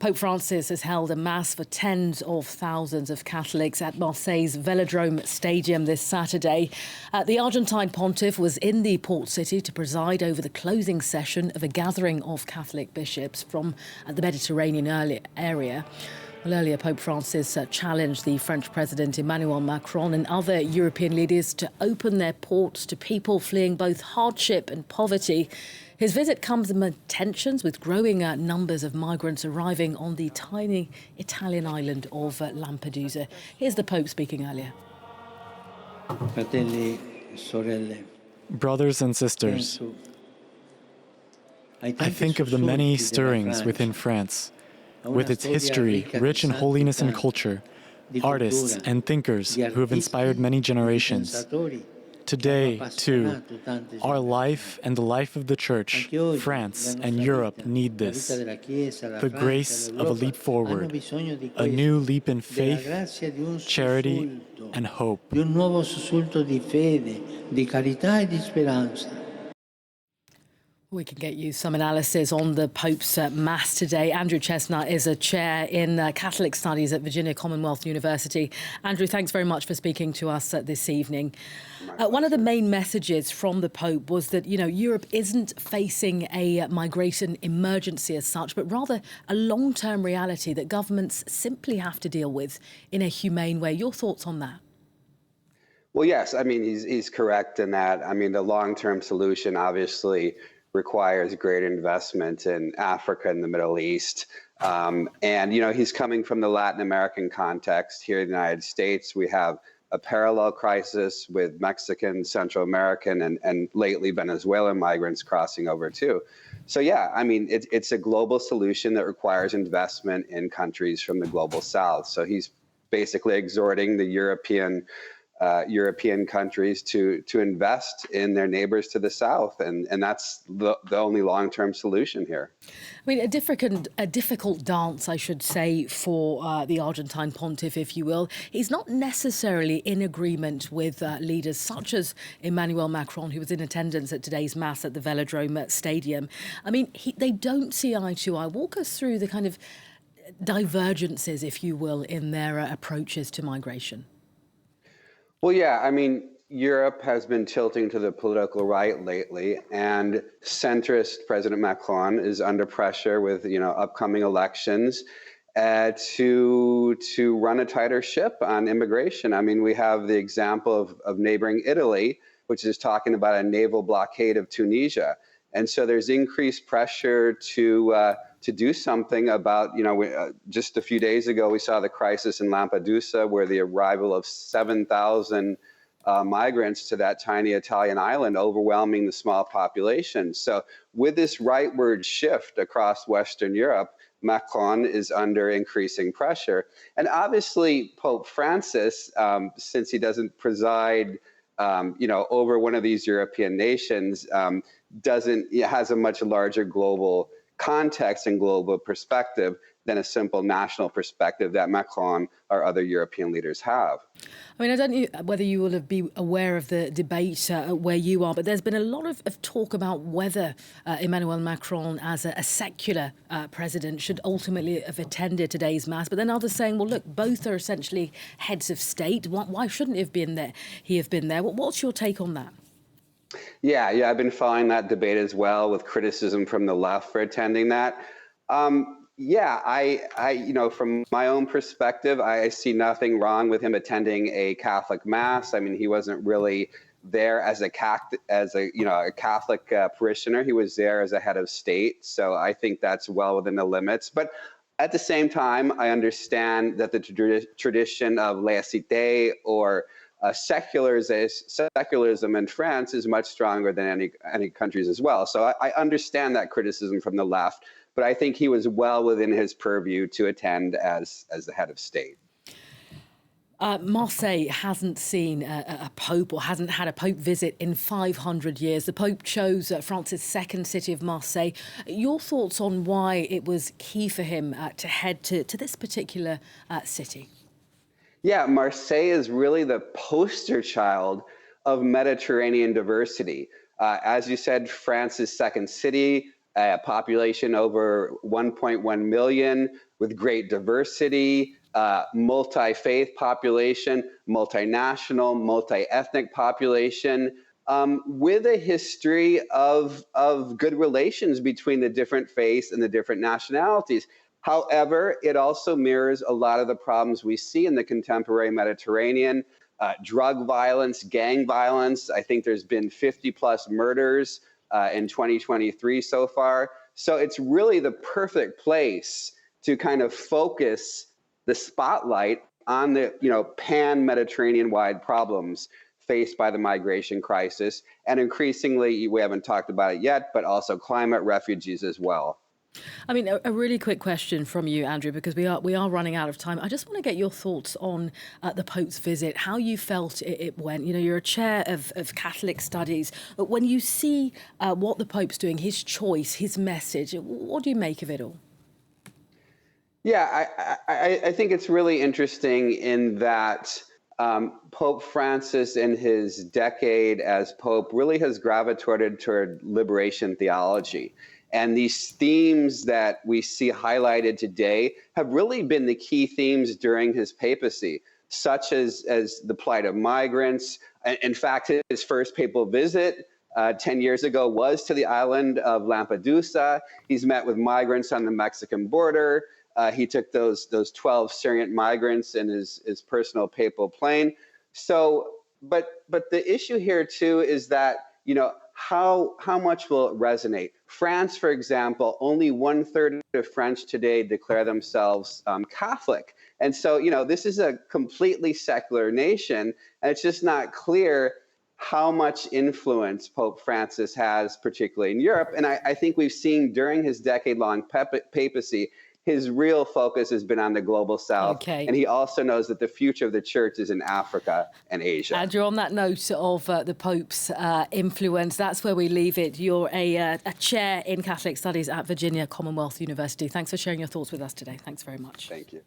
Pope Francis has held a mass for tens of thousands of Catholics at Marseille's Velodrome Stadium this Saturday. The Argentine pontiff was in the port city to preside over the closing session of a gathering of Catholic bishops from the Mediterranean area. Well, earlier, Pope Francis challenged the French President Emmanuel Macron and other European leaders to open their ports to people fleeing both hardship and poverty. His visit comes amid tensions with growing numbers of migrants arriving on the tiny Italian island of Lampedusa. Here's the Pope speaking earlier. Fratelli, sorelle. Brothers and sisters, I think of the many stirrings within France, with its history rich in holiness and culture, artists and thinkers who have inspired many generations. Today, too, our life and the life of the Church, France and Europe need this. The grace of a leap forward, a new leap in faith, charity and hope. We can get you some analysis on the Pope's Mass today. Andrew Chesnut is a chair in Catholic Studies at Virginia Commonwealth University. Andrew, thanks very much for speaking to us this evening. One of the main messages from the Pope was that, Europe isn't facing a migration emergency as such, but rather a long-term reality that governments simply have to deal with in a humane way. Your thoughts on that? Well, yes, he's correct in that. The long-term solution obviously requires greater investment in Africa and the Middle East. He's coming from the Latin American context. Here in the United States, we have a parallel crisis with Mexican, Central American, and lately Venezuelan migrants crossing over too. So yeah, it's a global solution that requires investment in countries from the global South. So he's basically exhorting the European countries to invest in their neighbors to the south, and that's the only long-term solution here. A difficult dance, I should say, for the Argentine pontiff, if you will. He's not necessarily in agreement with leaders such as Emmanuel Macron, who was in attendance at today's Mass at the Velodrome Stadium. They don't see eye to eye. Walk us through the kind of divergences, if you will, in their approaches to migration. Well, yeah, Europe has been tilting to the political right lately, and centrist President Macron is under pressure with, upcoming elections to run a tighter ship on immigration. We have the example of neighboring Italy, which is talking about a naval blockade of Tunisia. And so there's increased pressure to do something about, just a few days ago, we saw the crisis in Lampedusa where the arrival of 7,000 migrants to that tiny Italian island, overwhelming the small population. So with this rightward shift across Western Europe, Macron is under increasing pressure. And obviously, Pope Francis, since he doesn't preside over one of these European nations, has a much larger global context and global perspective than a simple national perspective that Macron or other European leaders have. I don't know whether you will be aware of the debate where you are, but there's been a lot of talk about whether Emmanuel Macron, as a secular president, should ultimately have attended today's Mass. But then others saying, well, look, both are essentially heads of state. Why shouldn't he have been there? What's your take on that? Yeah, I've been following that debate as well, with criticism from the left for attending that. From my own perspective, I see nothing wrong with him attending a Catholic Mass. He wasn't really there as a Catholic parishioner. He was there as a head of state. So I think that's well within the limits. But at the same time, I understand that the tradition of laicite or secularism in France is much stronger than any countries as well. So I understand that criticism from the left, but I think he was well within his purview to attend as the head of state. Marseille hasn't seen a pope, or hasn't had a pope visit in 500 years. The Pope chose France's second city of Marseille. Your thoughts on why it was key for him to head to this particular city? Yeah, Marseille is really the poster child of Mediterranean diversity. As you said, France's second city, a population over 1.1 million with great diversity, multi-faith population, multinational, multi-ethnic population, with a history of good relations between the different faiths and the different nationalities. However, it also mirrors a lot of the problems we see in the contemporary Mediterranean, drug violence, gang violence. I think there's been 50 plus murders in 2023 so far. So it's really the perfect place to kind of focus the spotlight on the pan-Mediterranean-wide problems faced by the migration crisis. And increasingly, we haven't talked about it yet, but also climate refugees as well. I mean, a really quick question from you, Andrew, because we are running out of time. I just want to get your thoughts on the Pope's visit, how you felt it went. You know, you're a chair of Catholic studies. But when you see what the Pope's doing, his choice, his message, what do you make of it all? Yeah, I think it's really interesting in that Pope Francis in his decade as Pope really has gravitated toward liberation theology. And these themes that we see highlighted today have really been the key themes during his papacy, such as the plight of migrants. In fact, his first papal visit 10 years ago was to the island of Lampedusa. He's met with migrants on the Mexican border. He took those 12 Syrian migrants in his personal papal plane. So, but the issue here too is that, how much will it resonate? France, for example, only 1/3 of French today declare themselves Catholic. And so, this is a completely secular nation, and it's just not clear how much influence Pope Francis has, particularly in Europe. And I think we've seen during his decade-long papacy, his real focus has been on the global south. Okay. And he also knows that the future of the church is in Africa and Asia. Andrew, on that note of the Pope's influence, that's where we leave it. You're a chair in Catholic Studies at Virginia Commonwealth University. Thanks for sharing your thoughts with us today. Thanks very much. Thank you.